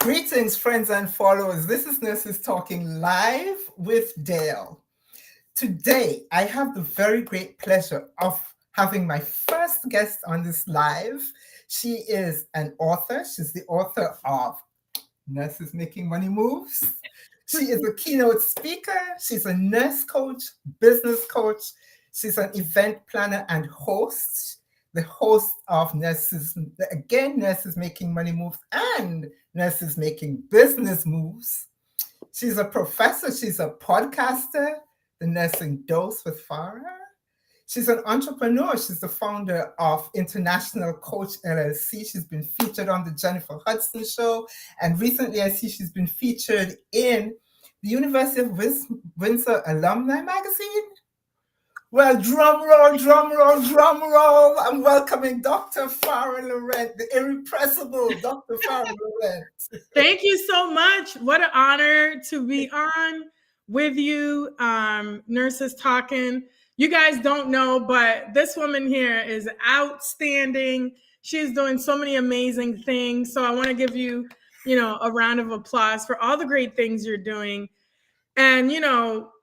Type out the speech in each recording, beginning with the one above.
Greetings, friends and followers. This is Nurses Talking live with Dale. Today, I have the very great pleasure of having my first guest on this live. She is an author. She's the author of Nurses Making Money Moves. She is a keynote speaker. She's a nurse coach, business coach. She's an event planner and host. The host of Nurses Making Money Moves and Nurses Making Business Moves. She's a professor. She's a podcaster, The Nursing Dose with Farah. She's an entrepreneur. She's the founder of International Coach LLC. She's been featured on the Jennifer Hudson Show. And recently, I see she's been featured in the University of Windsor Alumni Magazine. Well, drum roll, drum roll, drum roll. I'm welcoming Dr. Farah Laurent, the irrepressible Dr. Farah Laurent. Thank you so much. What an honor to be on with you, Nurses Talking. You guys don't know, but this woman here is outstanding. She's doing so many amazing things. So I want to give you, a round of applause for all the great things you're doing. And,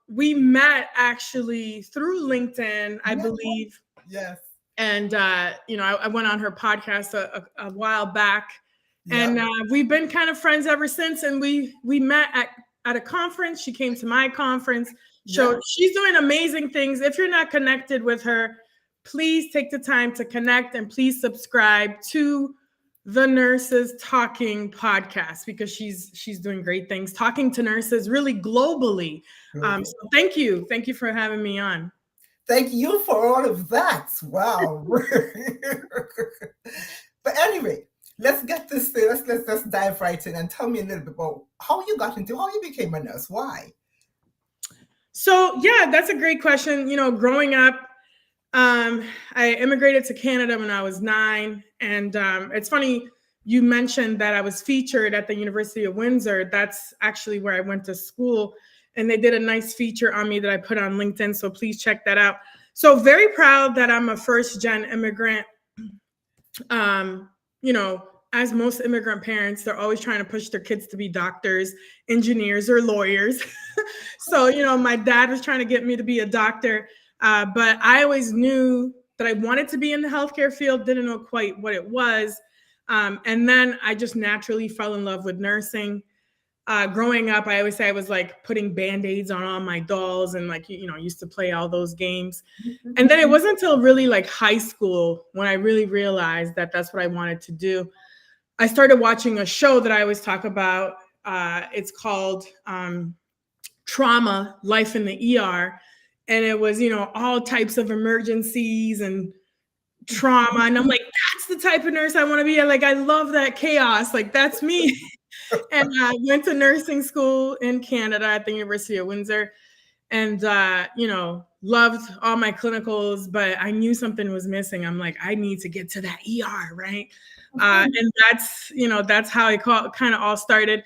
we met actually through LinkedIn, I believe. Yes. And, I went on her podcast a while back. And we've been kind of friends ever since. And we met at a conference. She came to my conference. So she's doing amazing things. If you're not connected with her, please take the time to connect and please subscribe to the Nurses Talking podcast because she's doing great things, talking to nurses really globally. So thank you for having me on. Thank you for all of that. Wow. But anyway, let's get this thing. Let's dive right in and tell me a little bit about how you became a nurse. Why? So that's a great question. Growing up, I immigrated to Canada when I was 9. And it's funny, you mentioned that I was featured at the University of Windsor. That's actually where I went to school. And they did a nice feature on me that I put on LinkedIn. So please check that out. So very proud that I'm a first-gen immigrant. As most immigrant parents, they're always trying to push their kids to be doctors, engineers, or lawyers. So, my dad was trying to get me to be a doctor. But I always knew that I wanted to be in the healthcare field, didn't know quite what it was. And then I just naturally fell in love with nursing. Growing up, I always say I was like putting Band-Aids on all my dolls and used to play all those games. And then it wasn't until really like high school when I really realized that that's what I wanted to do. I started watching a show that I always talk about. It's called Trauma, Life in the ER. And it was, all types of emergencies and trauma. And I'm like, that's the type of nurse I want to be. Like, I love that chaos. Like, that's me. And I went to nursing school in Canada at the University of Windsor and, loved all my clinicals, but I knew something was missing. I'm like, I need to get to that ER, right? And that's how it kind of all started.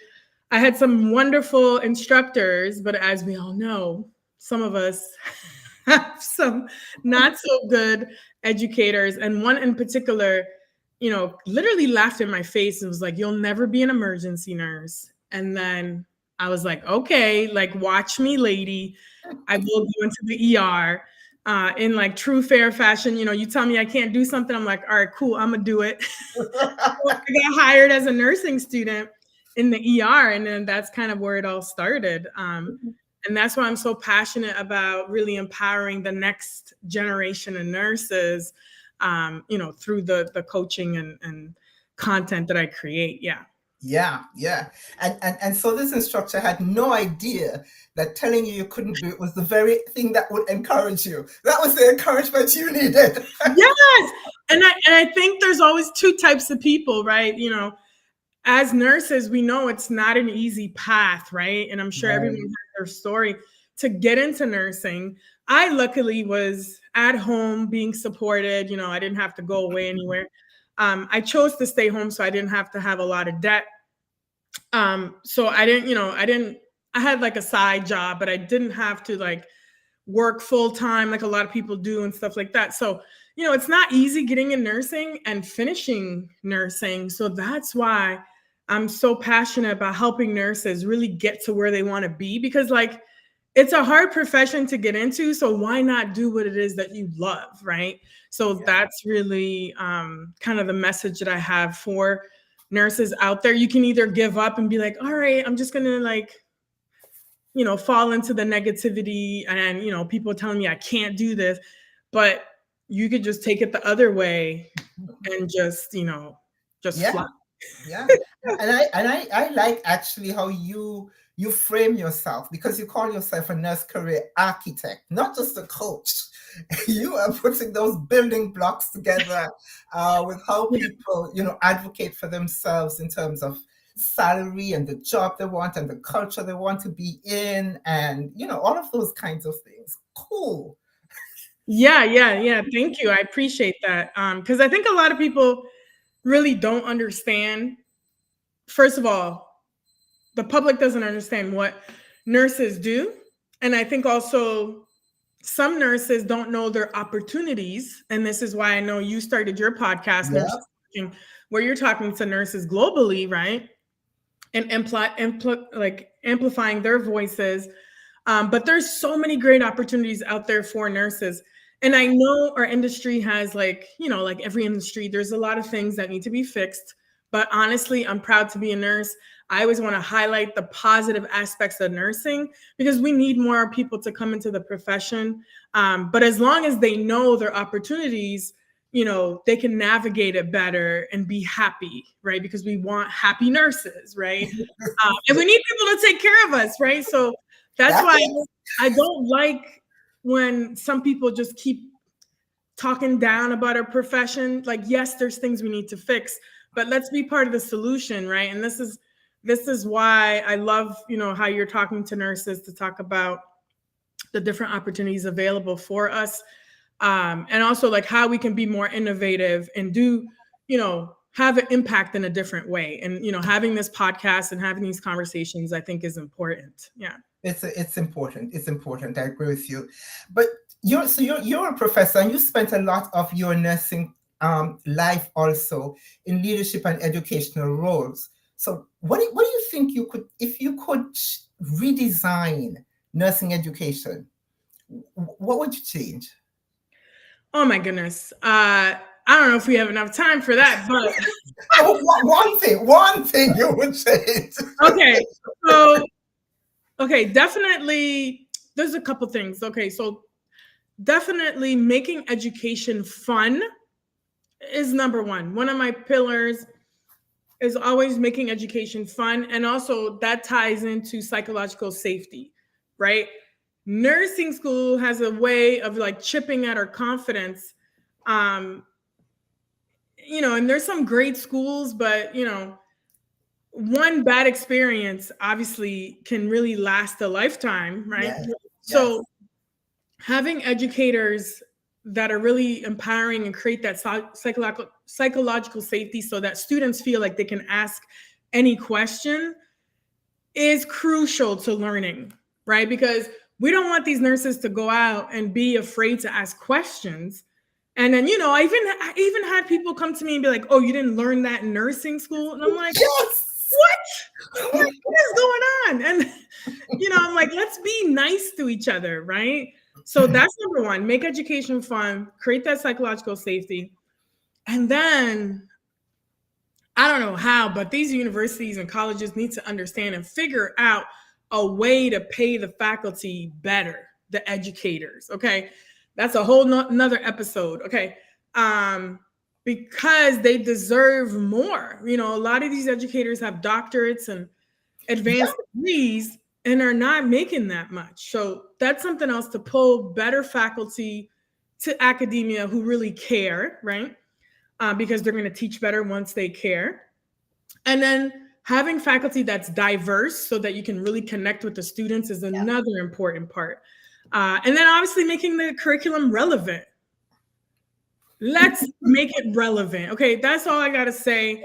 I had some wonderful instructors, but as we all know, some of us have some not so good educators. And one in particular, literally laughed in my face and was like, you'll never be an emergency nurse. And then I was like, okay, like, watch me, lady. I will go into the ER in like true fair fashion. You tell me I can't do something. I'm like, all right, cool. I'm going to do it. So I got hired as a nursing student in the ER. And then that's kind of where it all started. And that's why I'm so passionate about really empowering the next generation of nurses, through the coaching and content that I create. Yeah. And so this instructor had no idea that telling you couldn't do it was the very thing that would encourage you. That was the encouragement you needed. Yes. And I think there's always two types of people, right? As nurses, we know it's not an easy path, right? And I'm sure everyone has their story to get into nursing. I luckily was at home being supported. I didn't have to go away anywhere. I chose to stay home so I didn't have to have a lot of debt. So I had like a side job, but I didn't have to like work full time like a lot of people do and stuff like that. So, it's not easy getting in nursing and finishing nursing. So that's why I'm so passionate about helping nurses really get to where they want to be, because like it's a hard profession to get into. So why not do what it is that you love, right? So Yeah. that's really kind of the message that I have for nurses out there. You can either give up and be like, all right, I'm just gonna like, fall into the negativity and people telling me I can't do this, but you could just take it the other way and just Yeah. fly. Yeah. And I like actually how you frame yourself, because you call yourself a nurse career architect, not just a coach. You are putting those building blocks together with how people, advocate for themselves in terms of salary and the job they want and the culture they want to be in, and all of those kinds of things. Cool. Yeah. Thank you. I appreciate that. Because I think a lot of people really don't understand. First of all, the public doesn't understand what nurses do. And I think also some nurses don't know their opportunities. And this is why I know you started your podcast, Yeah. Nurses Talking, where you're talking to nurses globally, right? And like amplifying their voices. But there's so many great opportunities out there for nurses. And I know our industry has like every industry, there's a lot of things that need to be fixed. But honestly, I'm proud to be a nurse. I always want to highlight the positive aspects of nursing because we need more people to come into the profession. But as long as they know their opportunities, they can navigate it better and be happy, right? Because we want happy nurses, right? And we need people to take care of us, right? So that's That's why it. I don't like when some people just keep talking down about our profession. Like, yes, there's things we need to fix, but let's be part of the solution, right? And this is why I love, how you're talking to nurses to talk about the different opportunities available for us. And also like how we can be more innovative and do, have an impact in a different way. And, having this podcast and having these conversations, I think is important. Yeah. It's important. It's important. I agree with you. But you're a professor, and you spent a lot of your nursing life also in leadership and educational roles. So what do you think you could, if you could redesign nursing education, what would you change? Oh my goodness. I don't know if we have enough time for that, but Oh, one thing you would change. okay. So, okay, definitely there's a couple things. Okay, so definitely making education fun is number one. One of my pillars is always making education fun. And also that ties into psychological safety, right? Nursing school has a way of like chipping at our confidence. Um, and there's some great schools, but one bad experience obviously can really last a lifetime, right? Yes, yes. So having educators that are really empowering and create that psychological safety so that students feel like they can ask any question is crucial to learning, right? Because we don't want these nurses to go out and be afraid to ask questions. And then, I even had people come to me and be like, "Oh, you didn't learn that in nursing school?" And I'm like, Yes. "What? I'm like, what is going on?" And I'm like, let's be nice to each other, right? So that's number one, make education fun, create that psychological safety. And then I don't know how, but these universities and colleges need to understand and figure out a way to pay the faculty better, the educators. Okay. That's a whole another episode. Okay. Because they deserve more. A lot of these educators have doctorates and Yeah. advanced degrees and are not making that much. So that's something else to pull better faculty to academia who really care, right? Because they're going to teach better once they care. And then having faculty that's diverse so that you can really connect with the students is another important part. And then obviously making the curriculum relevant. Let's make it relevant. Okay, that's all I got to say.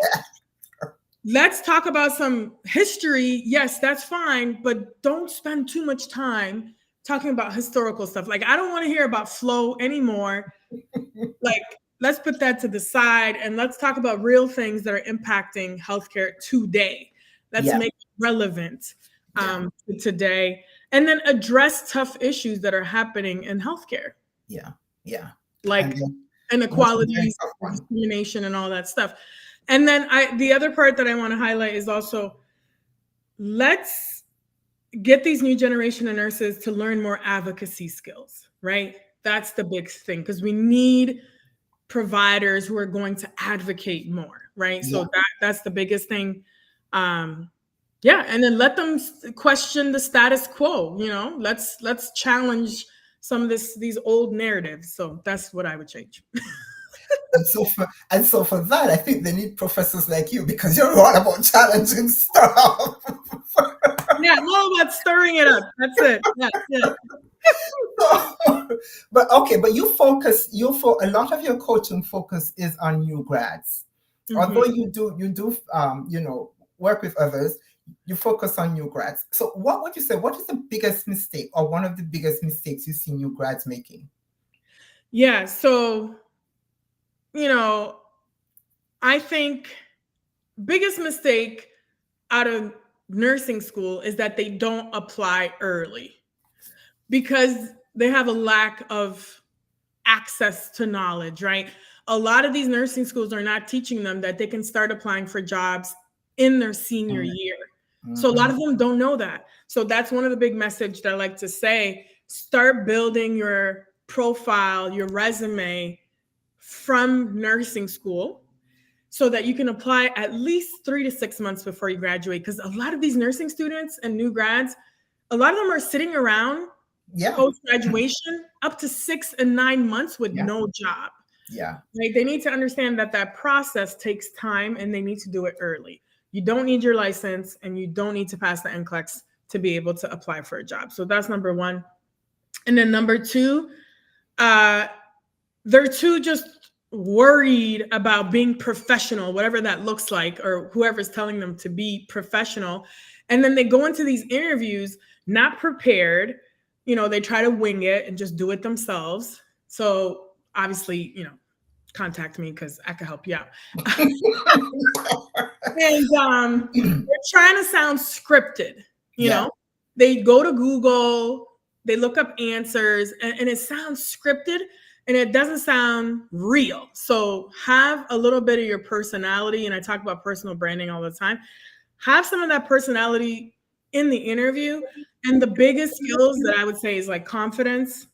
Let's talk about some history. Yes, that's fine, but don't spend too much time talking about historical stuff. Like, I don't want to hear about flow anymore. Like, let's put that to the side and let's talk about real things that are impacting healthcare today. Let's Yeah. make it relevant Yeah. to today, and then address tough issues that are happening in healthcare, Yeah. Yeah. And like then that's a very inequalities, tough one. discrimination, and all that stuff. And then the other part that I want to highlight is also, let's get these new generation of nurses to learn more advocacy skills, right? That's the big thing, because we need providers who are going to advocate more, right? So Yeah. that's the biggest thing. Yeah, and then let them question the status quo. Let's challenge some of these old narratives. So that's what I would change. And so for that, I think they need professors like you because you're all about challenging stuff. Yeah, all about stirring it up. That's it. Yeah, yeah. But okay, but a lot of your coaching focus is on new grads. Although you do work with others, you focus on new grads. So what would you say, what is the biggest mistake or one of the biggest mistakes you see new grads making? Yeah, so I think biggest mistake out of nursing school is that they don't apply early because they have a lack of access to knowledge, right? A lot of these nursing schools are not teaching them that they can start applying for jobs in their senior year. So a lot of them don't know that. So that's one of the big message that I like to say: start building your profile, your resume from nursing school so that you can apply at least 3 to 6 months before you graduate. Because a lot of these nursing students and new grads, a lot of them are sitting around post-graduation up to 6 and 9 months with no job. Yeah. Like, they need to understand that process takes time and they need to do it early. You don't need your license and you don't need to pass the NCLEX to be able to apply for a job. So that's number one. And then number two, they're too just worried about being professional, whatever that looks like, or whoever's telling them to be professional. And then they go into these interviews not prepared. They try to wing it and just do it themselves. So obviously, contact me because I can help you out. And they're trying to sound scripted, They go to Google, they look up answers, and it sounds scripted and it doesn't sound real. So have a little bit of your personality. And I talk about personal branding all the time. Have some of that personality in the interview. And the biggest skills that I would say is like confidence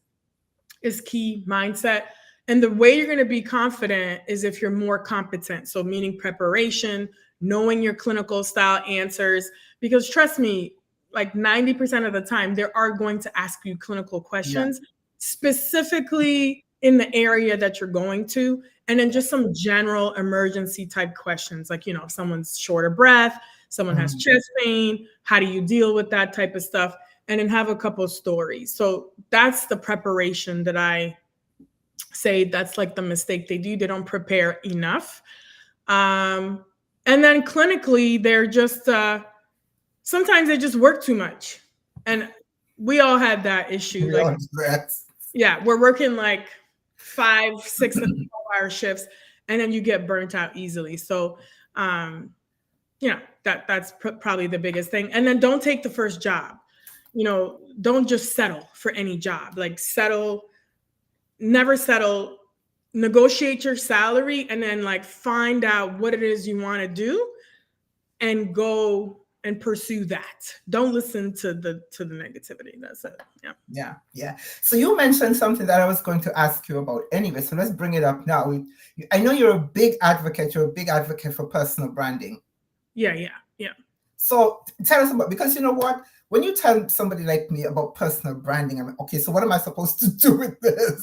is key, mindset. And the way you're going to be confident is if you're more competent. So meaning preparation, knowing your clinical style answers, because trust me, like 90% of the time, they are going to ask you clinical questions, specifically in the area that you're going to. And then just some general emergency type questions, like, if someone's short of breath, someone has chest pain, how do you deal with that type of stuff? And then have a couple of stories. So that's the preparation that I say that's like the mistake they do. They don't prepare enough. And then clinically, they're just, sometimes they just work too much. And we all had that issue. Yeah, we're working like 5, 6, and 12-hour shifts, and then you get burnt out easily. So, that's probably the biggest thing. And then don't take the first job. Don't just settle for any job. Like never settle, negotiate your salary, and then like find out what it is you want to do and go and pursue that. Don't listen to the negativity. That's it. Yeah. So you mentioned something that I was going to ask you about anyway. So let's bring it up now. I know you're a big advocate. You're a big advocate for personal branding. Yeah. So tell us about, because you know what? When you tell somebody like me about personal branding, I'm like, okay, so what am I supposed to do with this?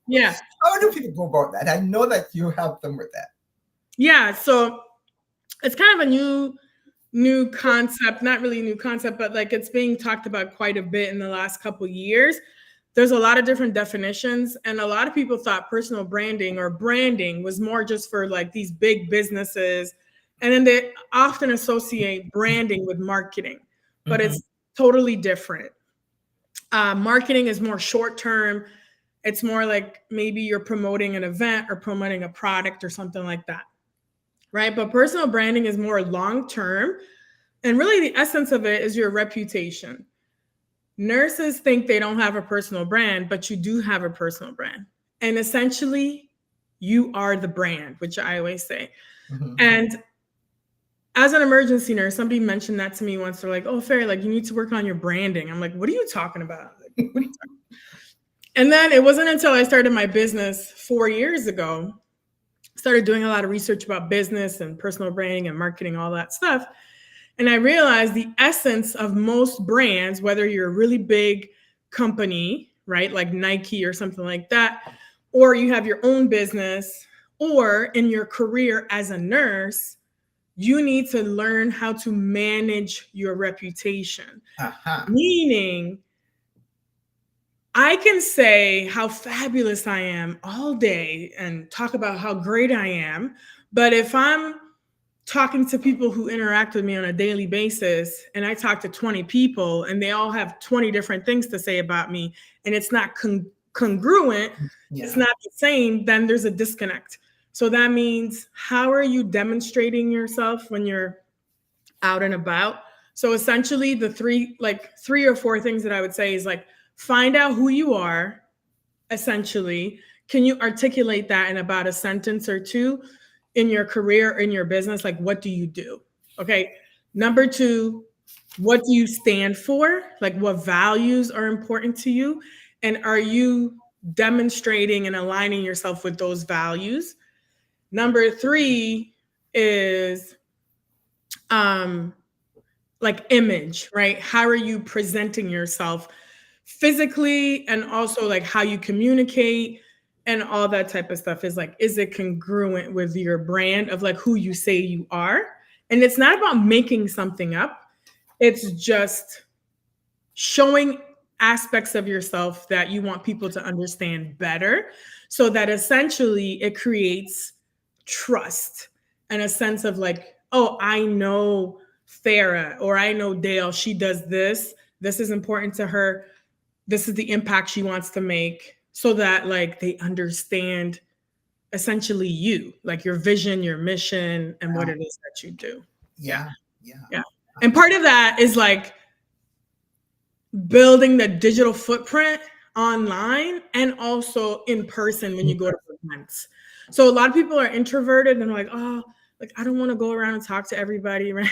Yeah. How do people go about that? I know that you help them with that. Yeah. So it's kind of a new concept, not really a new concept, but like it's being talked about quite a bit in the last couple of years. There's a lot of different definitions, and a lot of people thought personal branding or branding was more just for like these big businesses. And then they often associate branding with marketing, but it's totally different. Marketing is more short-term. It's more like maybe you're promoting an event or promoting a product or something like that, right? But personal branding is more long term. And really, the essence of it is your reputation. Nurses think they don't have a personal brand, but you do have a personal brand. And essentially, you are the brand, which I always say. Mm-hmm. And as an emergency nurse, somebody mentioned that to me once. They're like, "Oh, Farah, like you need to work on your branding." I'm like, "What are you talking about?" Like, what are you talking about? And then it wasn't until I started my business 4 years ago, started doing a lot of research about business and personal branding and marketing, all that stuff. And I realized the essence of most brands, whether you're a really big company, right, like Nike or something like that, or you have your own business, or in your career as a nurse, you need to learn how to manage your reputation. Uh-huh. Meaning, I can say how fabulous I am all day and talk about how great I am. But if I'm talking to people who interact with me on a daily basis and I talk to 20 people and they all have 20 different things to say about me and it's not congruent, it's Yeah. not the same, then there's a disconnect. So that means, how are you demonstrating yourself when you're out and about? So essentially the three or four things that I would say is like, find out who you are. Essentially, can you articulate that in about a sentence or two? In your career, in your business, like what do you do? Okay. Number two, what do you stand for? Like what values are important to you? And are you demonstrating and aligning yourself with those values? Number three is um like image, right? How are you presenting yourself physically, and also like how you communicate and all that type of stuff. Is like, is it congruent with your brand of like who you say you are? And it's not about making something up. It's just showing aspects of yourself that you want people to understand better, so that essentially it creates trust and a sense of like, oh, I know Farah, or I know Dale, she does this. This is important to her. This is the impact she wants to make, so that like they understand essentially you, like your vision, your mission, and what it is that you do. Yeah. Yeah. Yeah. Yeah. And part of that is like building the digital footprint online and also in person when you go to events. So a lot of people are introverted and like, oh, like I don't want to go around and talk to everybody, right?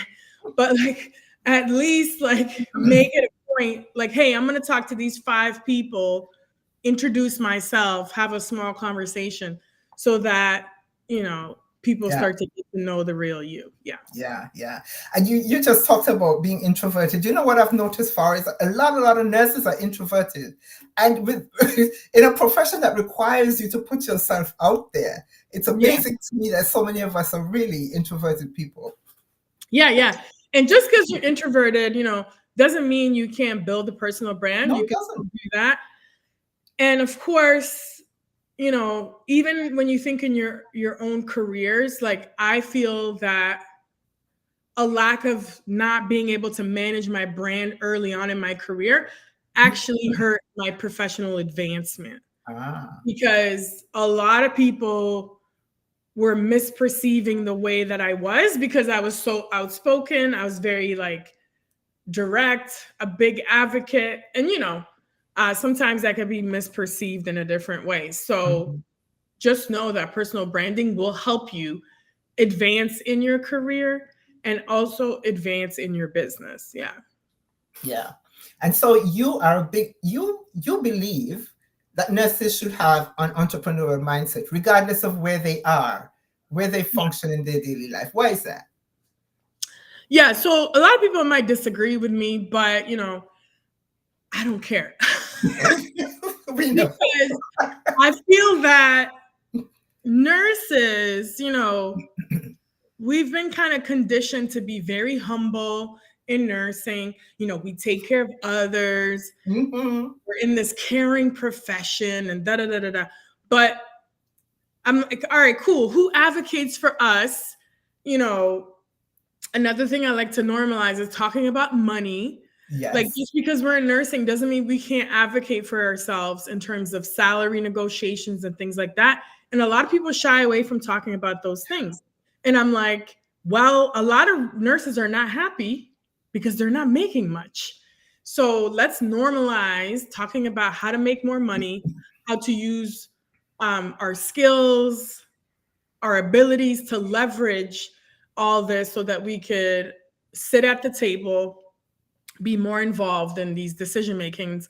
But like at least like make it a point, like, hey, I'm gonna talk to these 5 people, introduce myself, have a small conversation, so that people Yeah. start to get to know the real you. Yeah. Yeah, yeah. And you just talked about being introverted. You know what I've noticed, Farah, is a lot of nurses are introverted. And with in a profession that requires you to put yourself out there, it's Yeah. amazing to me that so many of us are really introverted people. Yeah. And just because you're introverted, doesn't mean you can't build a personal brand. No, You it can still doesn't. do that. And of course, even when you think in your own careers, like I feel that a lack of not being able to manage my brand early on in my career actually hurt my professional advancement, Ah. because a lot of people were misperceiving the way that I was, because I was so outspoken. I was very like direct, a big advocate, and sometimes that can be misperceived in a different way. So Mhm. just know that personal branding will help you advance in your career and also advance in your business. Yeah. Yeah. And so you are a big you believe that nurses should have an entrepreneurial mindset, regardless of where they are, where they function in their daily life. Why is that? Yeah. So a lot of people might disagree with me, but I don't care. We know. Because I feel that nurses, we've been kind of conditioned to be very humble in nursing. We take care of others. Mhm. We're in this caring profession and da da da da da. But I'm like, all right, cool. Who advocates for us? Another thing I like to normalize is talking about money. Like, Yes. just because we're in nursing doesn't mean we can't advocate for ourselves in terms of salary negotiations and things like that. And a lot of people shy away from talking about those things. And I'm like, well, a lot of nurses are not happy because they're not making much. So let's normalize talking about how to make more money, how to use our skills, our abilities to leverage all this so that we could sit at the table, be more involved in these decision making.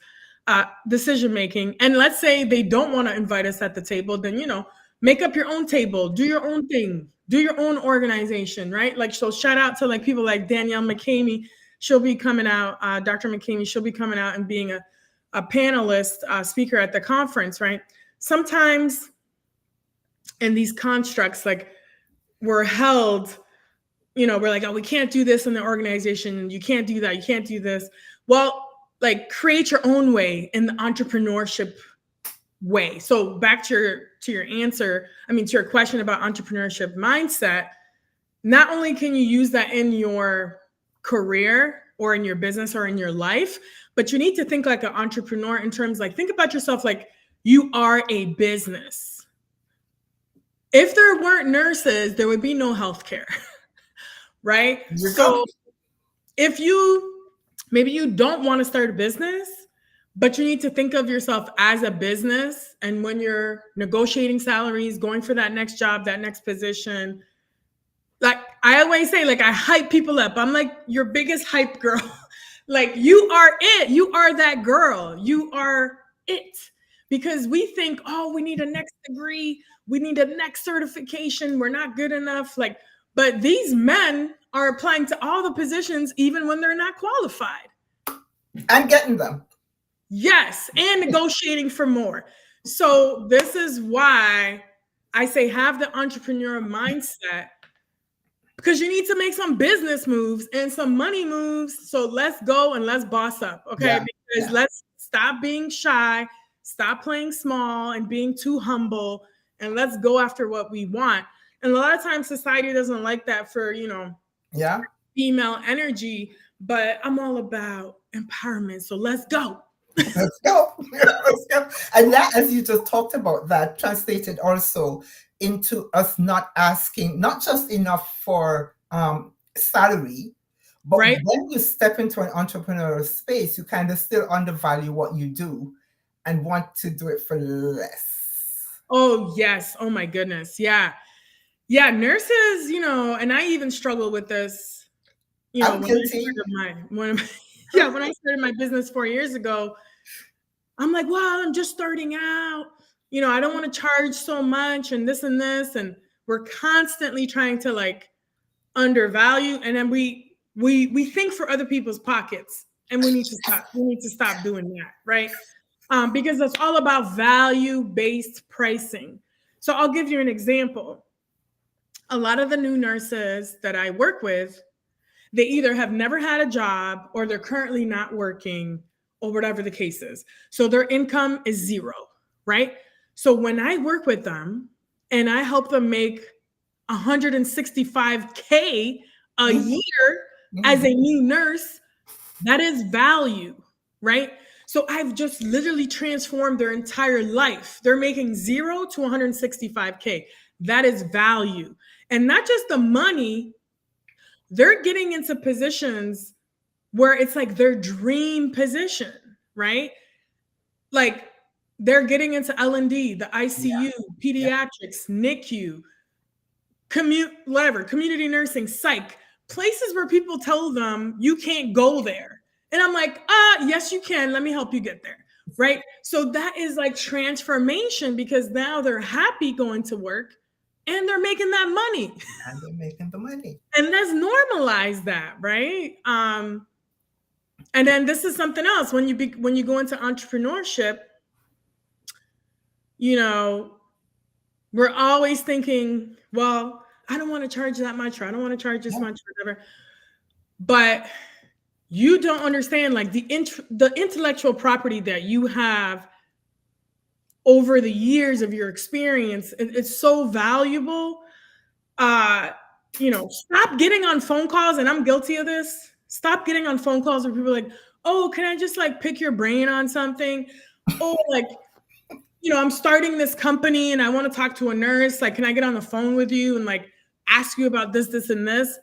And let's say they don't want to invite us at the table, then make up your own table, do your own thing, do your own organization, right? Like, so shout out to like people like Danielle McCamey. She'll be coming out, Dr. McCamey, she'll be coming out and being a panelist speaker at the conference, right? Sometimes in these constructs, like, we're held, we're like, oh, we can't do this in the organization. You can't do that. You can't do this. Well, like, create your own way in the entrepreneurship way. So back to your answer, to your question about entrepreneurship mindset, not only can you use that in your career or in your business or in your life, but you need to think like an entrepreneur in terms, like, think about yourself like you are a business. If there weren't nurses, there would be no healthcare. Right? So if maybe you don't want to start a business, but you need to think of yourself as a business. And when you're negotiating salaries, going for that next job, that next position, like I always say, like, I hype people up. I'm like your biggest hype girl. Like, you are it. You are that girl. You are it. Because we think, oh, we need a next degree. We need a next certification. We're not good enough. Like, but these men are applying to all the positions even when they're not qualified. And getting them. Yes, and negotiating for more. So this is why I say have the entrepreneur mindset, because you need to make some business moves and some money moves. So let's go and let's boss up, okay? Because let's stop being shy, stop playing small and being too humble, and let's go after what we want. And a lot of times society doesn't like that for, female energy, but I'm all about empowerment. So let's go. Let's go. Let's go. And that, as you just talked about, that translated also into us not asking, not just enough for salary, but when you step into an entrepreneurial space, you kind of still undervalue what you do and want to do it for less. Oh, yes. Oh, my goodness. Yeah. Yeah, nurses, and I even struggle with this, when I started my business 4 years ago. I'm like, well, I'm just starting out. I don't want to charge so much and this and this. And we're constantly trying to like undervalue. And then we think for other people's pockets, and we need to stop. We need to stop doing that, right? Because it's all about value-based pricing. So I'll give you an example. A lot of the new nurses that I work with, they either have never had a job or they're currently not working or whatever the case is. So their income is zero, right? So when I work with them and I help them make $165K a year as a new nurse, that is value, right? So I've just literally transformed their entire life. They're making 0 to 165K. That is value. And not just the money, they're getting into positions where it's like their dream position, right? Like they're getting into L&D, the ICU, pediatrics, NICU, community nursing, psych, places where people tell them you can't go there. And I'm like, yes, you can. Let me help you get there, right? So that is like transformation, because now they're happy going to work and they're making that money. And they're making the money. And let's normalize that, right? And then this is something else. When you go into entrepreneurship, we're always thinking, well, I don't want to charge that much, or I don't want to charge this much, or whatever. But you don't understand, like, the intellectual property that you have over the years of your experience. It's so valuable. Stop getting on phone calls, and I'm guilty of this. Stop getting on phone calls where people are like, oh, can I just like pick your brain on something? Oh, like, I'm starting this company and I want to talk to a nurse. Like, can I get on the phone with you and like ask you about this, this, and this?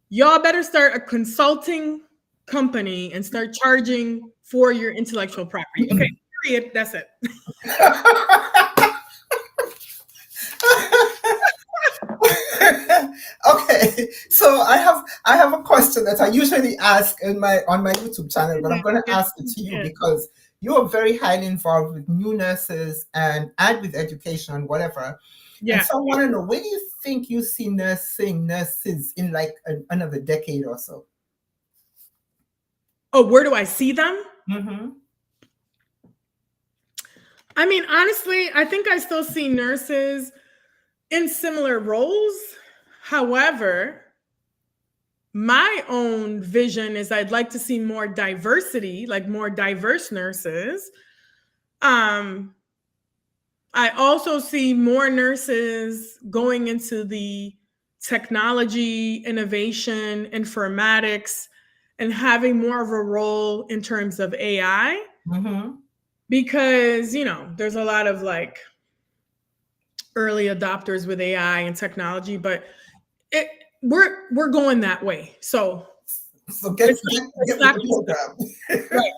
Y'all better start a consulting company and start charging for your intellectual property. Okay, period. That's it. Okay, so I have a question that I usually ask on my YouTube channel, but I'm going to ask it to you because you are very highly involved with new nurses and with education and whatever. Yeah. And so I want to know, where do you think you see nurses in like another decade or so? Oh, where do I see them? Mm-hmm. I mean, honestly, I think I still see nurses in similar roles. However, my own vision is I'd like to see more diversity, like more diverse nurses. I also see more nurses going into the technology, innovation, informatics, and having more of a role in terms of AI. Mm-hmm. Because, there's a lot of like early adopters with AI and technology, but we're going that way. So get with the program. Right.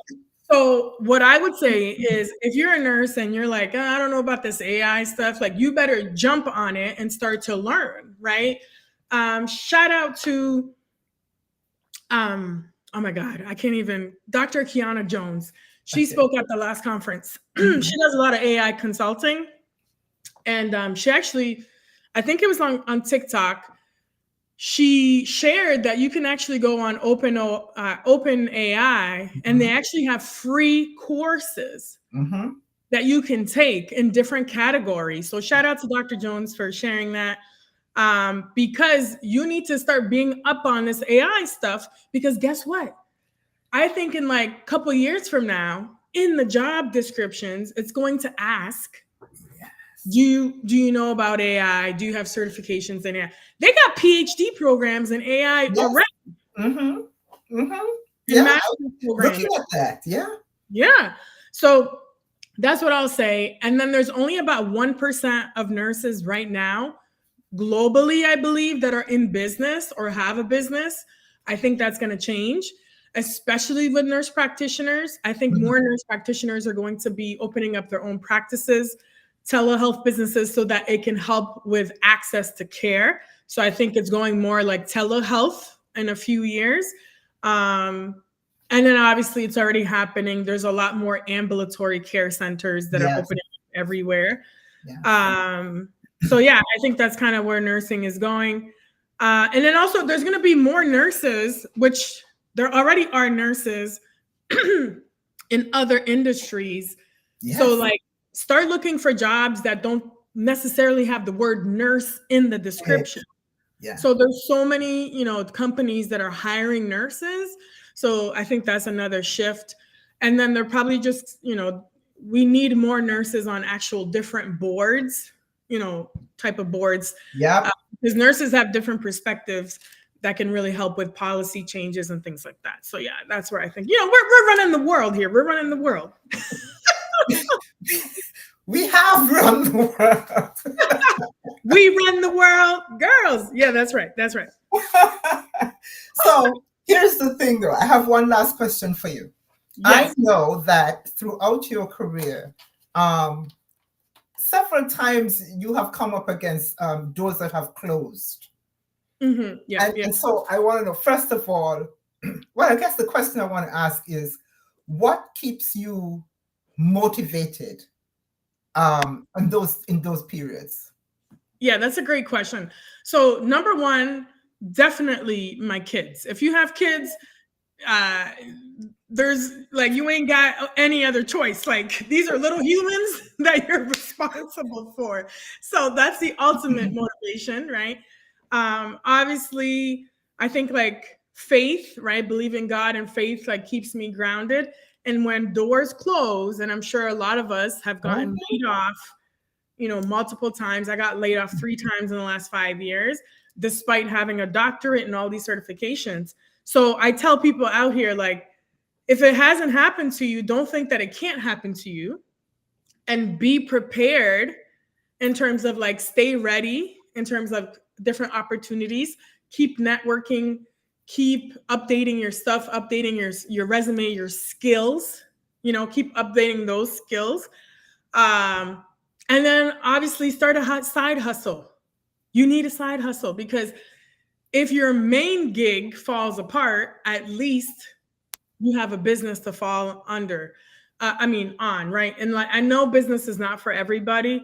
So what I would say is if you're a nurse and you're like, I don't know about this AI stuff, like you better jump on it and start to learn, right? Shout out to oh my God, I can't even, Dr. Kiana Jones. She spoke at the last conference. She does a lot of AI consulting. And she actually, I think it was on TikTok, she shared that you can actually go on Open AI, and they actually have free courses that you can take in different categories. So shout out to Dr. Jones for sharing that. Because you need to start being up on this AI stuff, because guess what? I think in like a couple years from now, in the job descriptions, it's going to ask, do you know about AI? Do you have certifications in AI? They got PhD programs in AI already. Mm-hmm. Mm-hmm. Yeah, looking at that. Yeah. Yeah. So that's what I'll say. And then there's only about 1% of nurses right now globally, I believe, that are in business or have a business. I think that's going to change, especially with nurse practitioners. I think more nurse practitioners are going to be opening up their own practices, telehealth businesses, so that it can help with access to care. So I think it's going more like telehealth in a few years. And then obviously it's already happening. There's a lot more ambulatory care centers that are opening everywhere. So yeah, I think that's kind of where nursing is going. And then also there's going to be more nurses, which there already are nurses in other industries. So like start looking for jobs that don't necessarily have the word nurse in the description. So there's so many, companies that are hiring nurses. So I think that's another shift. And then they're probably just, we need more nurses on actual different boards, type of boards. Yeah. Because nurses have different perspectives that can really help with policy changes and things like that. So yeah, that's where I think, we're running the world here. We're running the world. We have run the world. We run the world, girls. Yeah, that's right. That's right. So here's the thing, though. I have one last question for you. Yes. I know that throughout your career, several times you have come up against doors that have closed. Mm-hmm. Yeah, and so I want to know, first of all, well, I guess the question I want to ask is, what keeps you motivated in those periods? Yeah, that's a great question. So number one, definitely my kids. If you have kids, there's like, you ain't got any other choice. Like, these are little humans that you're responsible for. So that's the ultimate motivation, right? Obviously, I think like faith, right? Believe in God and faith like keeps me grounded. And when doors close, and I'm sure a lot of us have gotten laid off, multiple times. I got laid off 3 times in the last 5 years, despite having a doctorate and all these certifications. So I tell people out here, like, if it hasn't happened to you, don't think that it can't happen to you, and be prepared in terms of like stay ready in terms of different opportunities, keep networking, keep updating your stuff, updating your resume, your skills, keep updating those skills. And then obviously start a side hustle. You need a side hustle because if your main gig falls apart, at least you have a business to fall under. On, right? And like, I know business is not for everybody,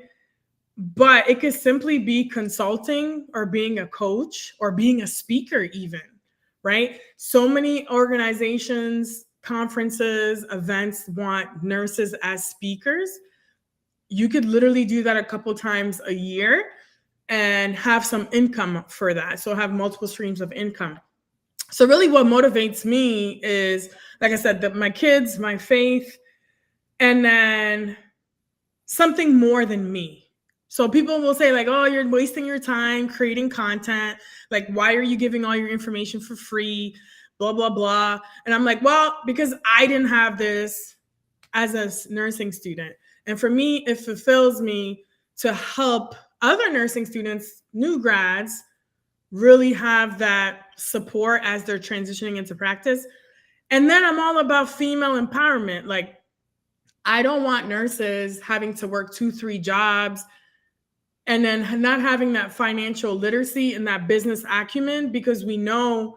but it could simply be consulting or being a coach or being a speaker, even, right? So many organizations, conferences, events want nurses as speakers. You could literally do that a couple times a year and have some income for that. So have multiple streams of income. So really what motivates me is, like I said, my kids, my faith, and then something more than me. So people will say like, oh, you're wasting your time creating content. Like, why are you giving all your information for free? Blah, blah, blah. And I'm like, well, because I didn't have this as a nursing student. And for me, it fulfills me to help other nursing students, new grads, really have that support as they're transitioning into practice. And then I'm all about female empowerment. Like, I don't want nurses having to work 2-3 jobs and then not having that financial literacy and that business acumen, because we know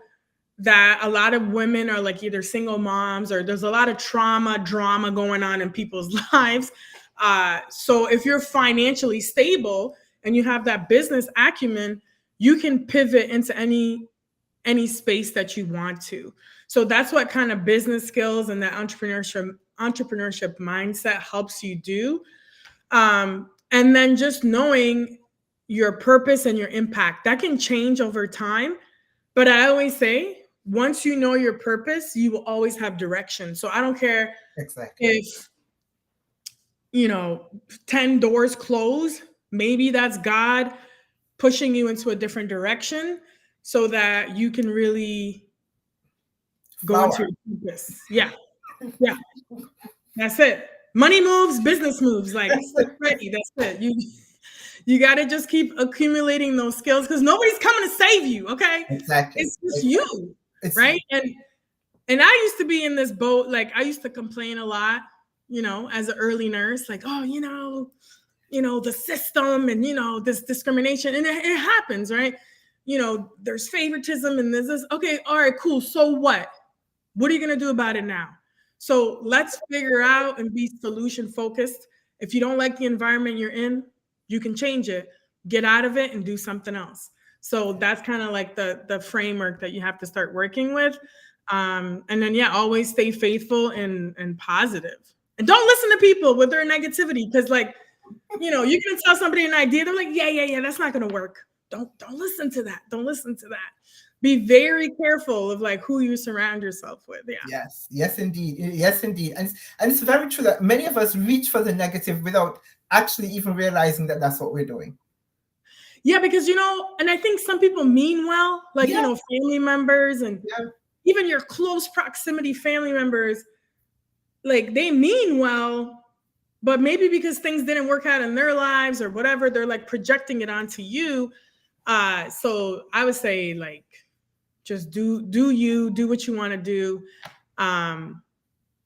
that a lot of women are like either single moms or there's a lot of drama going on in people's lives. So if you're financially stable and you have that business acumen, you can pivot into any space that you want to. So that's what kind of business skills and that entrepreneurship mindset helps you do. And then just knowing your purpose and your impact, that can change over time. But I always say, once you know your purpose, you will always have direction. So I don't care if, 10 doors close, maybe that's God pushing you into a different direction so that you can really go into your purpose. Yeah. That's it. Money moves, business moves. Like, ready. That's it. You got to just keep accumulating those skills because nobody's coming to save you. Okay. Exactly. It's just you. Right. And I used to be in this boat. Like, I used to complain a lot, as an early nurse, like, oh, the system and, this discrimination, and it happens, right? There's favoritism and there's this. Okay. All right, cool. So what? What are you going to do about it now? So let's figure out and be solution focused. If you don't like the environment you're in, you can change it, get out of it and do something else. So that's kind of like the framework that you have to start working with. And then, always stay faithful and positive. And don't listen to people with their negativity. Cause like, you can tell somebody an idea. They're like, yeah, that's not going to work. Don't listen to that. Don't listen to that. Be very careful of like who you surround yourself with. Yeah. Yes, indeed. And it's very true that many of us reach for the negative without actually even realizing that that's what we're doing. Yeah, because, and I think some people mean well, like, family members and even your close proximity family members, like they mean well, but maybe because things didn't work out in their lives or whatever, they're like projecting it onto you. So I would say like, just do what you want to do, and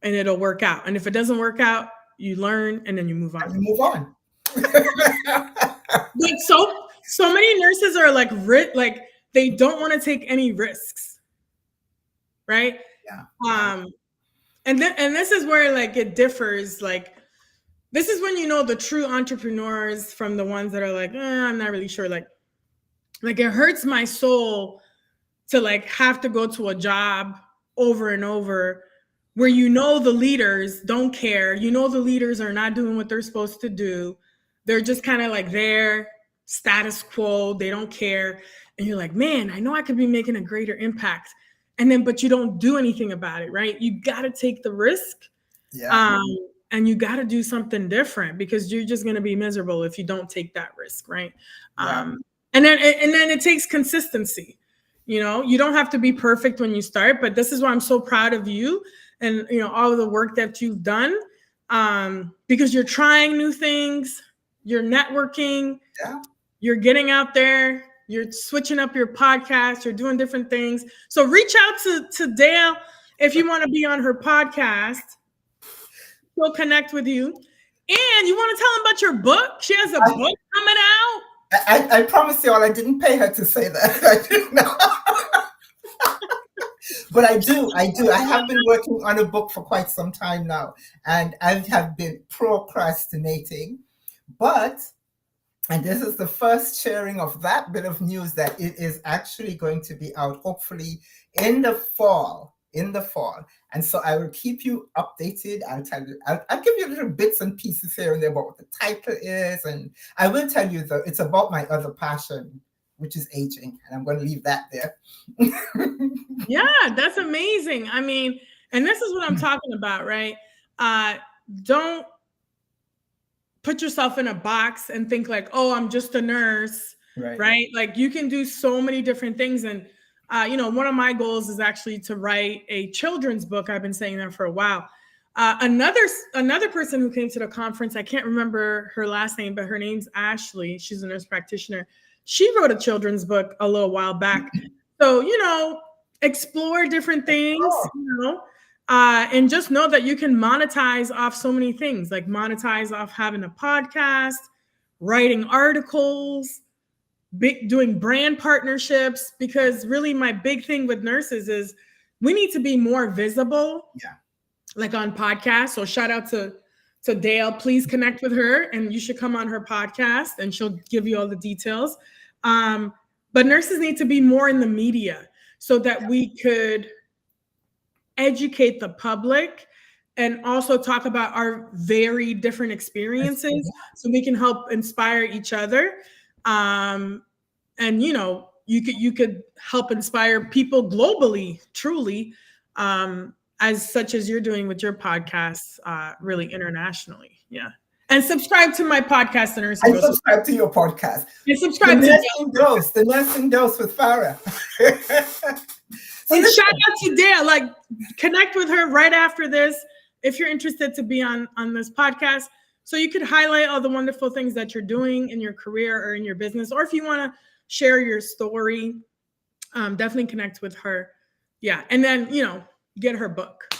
it'll work out. And if it doesn't work out, you learn and then you move on. Like so many nurses are like they don't want to take any risks, right? Yeah. And this is where like it differs. Like this is when the true entrepreneurs from the ones that are like, I'm not really sure. Like it hurts my soul to like have to go to a job over and over where the leaders don't care. The leaders are not doing what they're supposed to do. They're just kind of like there, status quo. They don't care. And you're like, man, I know I could be making a greater impact. And then, but you don't do anything about it, right? You got to take the risk. Yeah. And you got to do something different because you're just going to be miserable if you don't take that risk, right? Yeah. And then it takes consistency. You don't have to be perfect when you start, but this is why I'm so proud of you and all of the work that you've done, because you're trying new things, you're networking, you're getting out there, you're switching up your podcast, you're doing different things. So reach out to Dale if you want to be on her podcast. She'll connect with you. And you want to tell them about your book? She has a book coming out. I promise you all, I didn't pay her to say that. I didn't know. But I do. I have been working on a book for quite some time now, and I have been procrastinating. And this is the first sharing of that bit of news, that it is actually going to be out hopefully in the fall. And so I will keep you updated. I'll tell you, I'll give you little bits and pieces here and there about what the title is. And I will tell you that it's about my other passion, which is aging. And I'm going to leave that there. Yeah, that's amazing. I mean, and this is what I'm talking about, right? Don't put yourself in a box and think like, oh, I'm just a nurse, right? Like you can do so many different things. And one of my goals is actually to write a children's book. I've been saying that for a while. Another person who came to the conference, I can't remember her last name, but her name's Ashley. She's a nurse practitioner. She wrote a children's book a little while back. So, explore different things, and just know that you can monetize off so many things, like monetize off having a podcast, writing articles, doing brand partnerships, because really my big thing with nurses is we need to be more visible, like on podcasts. So shout out to Dale. Please connect with her, and you should come on her podcast and she'll give you all the details. But nurses need to be more in the media so that we could educate the public and also talk about our very different experiences, so we can help inspire each other. And you could help inspire people globally, truly, as such as you're doing with your podcasts, really internationally. Yeah. And subscribe to my podcast, The Nursing Dose. Subscribe to your podcast. And subscribe The Nursing Dose with Farah. And shout out to Dale. Like, connect with her right after this if you're interested to be on this podcast, so you could highlight all the wonderful things that you're doing in your career or in your business, or if you want to share your story, definitely connect with her. Yeah, and then get her book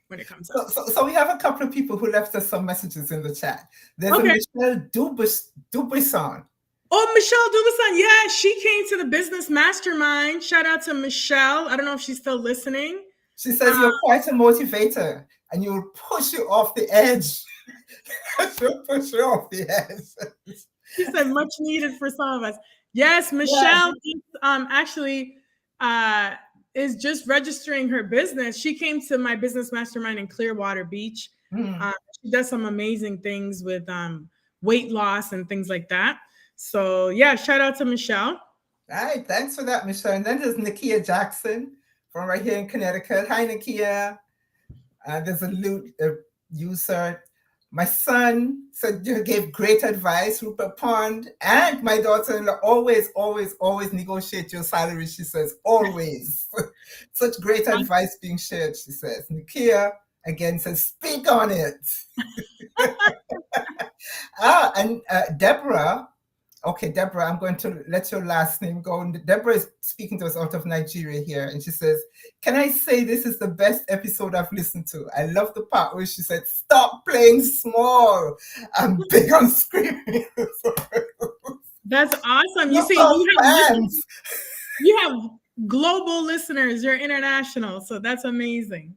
when it comes out. So we have a couple of people who left us some messages in the chat. There's a Michelle Dubuisson. Oh, Michelle Dubuisson. Yeah, she came to the Business Mastermind. Shout out to Michelle. I don't know if she's still listening. She says you're quite a motivator, and you will push you off the edge. She'll push you off the edge. She said much needed for some of us. Yes, Michelle actually is just registering her business. She came to my Business Mastermind in Clearwater Beach. She does some amazing things with weight loss and things like that. So yeah, shout out to Michelle. All right, thanks for that, Michelle. And then there's Nakia Jackson from right here in Connecticut. Hi, Nakia. There's a user. My son said you gave great advice, Rupert Pond, and my daughter-in-law always negotiate your salary, she says, always. Such great advice being shared, she says. Nakia, again, says, speak on it. And Deborah, okay, Deborah, I'm going to let your last name go. Deborah is speaking to us out of Nigeria here, and she says, can I say this is the best episode I've listened to? I love the part where she said, stop playing small. I'm big on screaming. That's awesome. You see, you have global listeners. You're international, so that's amazing.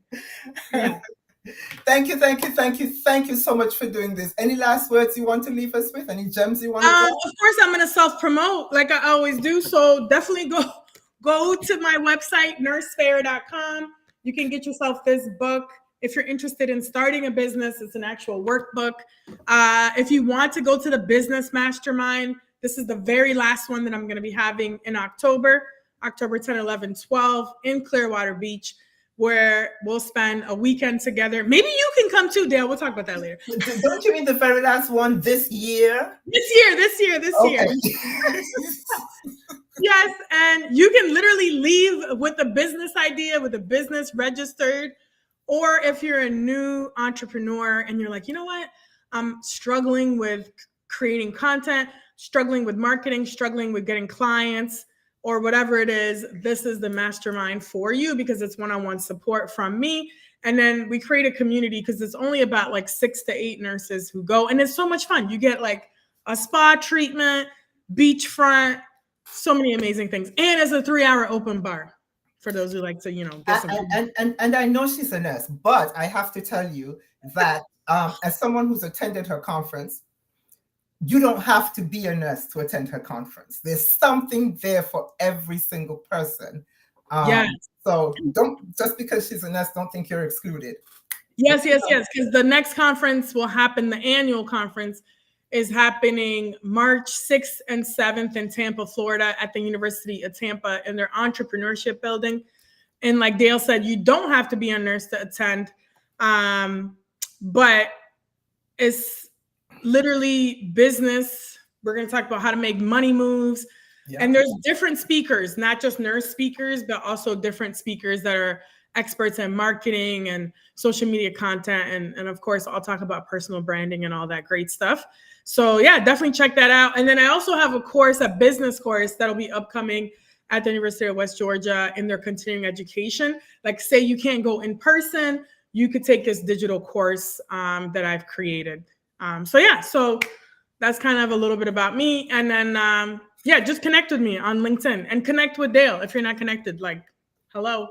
Yeah. Thank you so much for doing this. Any last words you want to leave us with? Any gems you want to Of course, I'm going to self-promote like I always do. So definitely go to my website, nursefair.com. You can get yourself this book. If you're interested in starting a business, it's an actual workbook. If you want to go to the Business Mastermind, this is the very last one that I'm going to be having in October 10, 11, 12 in Clearwater Beach, where we'll spend a weekend together. Maybe you can come too, Dale. We'll talk about that later. Don't you mean the very last one this year? This year. Yes, and you can literally leave with a business idea, with a business registered, Or if you're a new entrepreneur and you're like, you know what, I'm struggling with creating content, struggling with marketing, struggling with getting clients, or whatever it is, this is the mastermind for you because it's one-on-one support from me. And then we create a community because it's only about like 6 to 8 nurses who go. And it's so much fun. You get like a spa treatment, beachfront, so many amazing things. And it's a 3-hour open bar for those who like to, get some food. And I know she's a nurse, but I have to tell you that as someone who's attended her conference, you don't have to be a nurse to attend her conference. There's something there for every single person. Yes. So don't, just because she's a nurse, don't think you're excluded. Yes. Because the next conference will happen. The annual conference is happening March 6th and 7th in Tampa, Florida, at the University of Tampa in their entrepreneurship building. And like Dale said, you don't have to be a nurse to attend, but it's literally business. We're going to talk about how to make money moves. Yeah. And there's different speakers, not just nurse speakers, but also different speakers that are experts in marketing and social media content. And of course, I'll talk about personal branding and all that great stuff. So yeah, definitely check that out. And then I also have a course, a business course that'll be upcoming at the University of West Georgia in their continuing education. Like say you can't go in person, you could take this digital course that I've created. So that's kind of a little bit about me. And then, just connect with me on LinkedIn and connect with Dale if you're not connected. Like, hello.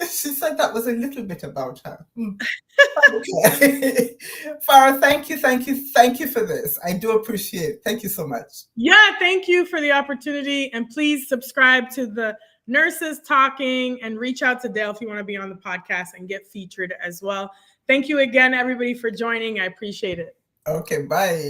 She said that was a little bit about her. Okay. Farah, thank you for this. I do appreciate it. Thank you so much. Yeah, thank you for the opportunity. And please subscribe to the Nurses Talking and reach out to Dale if you want to be on the podcast and get featured as well. Thank you again, everybody, for joining. I appreciate it. Okay, bye.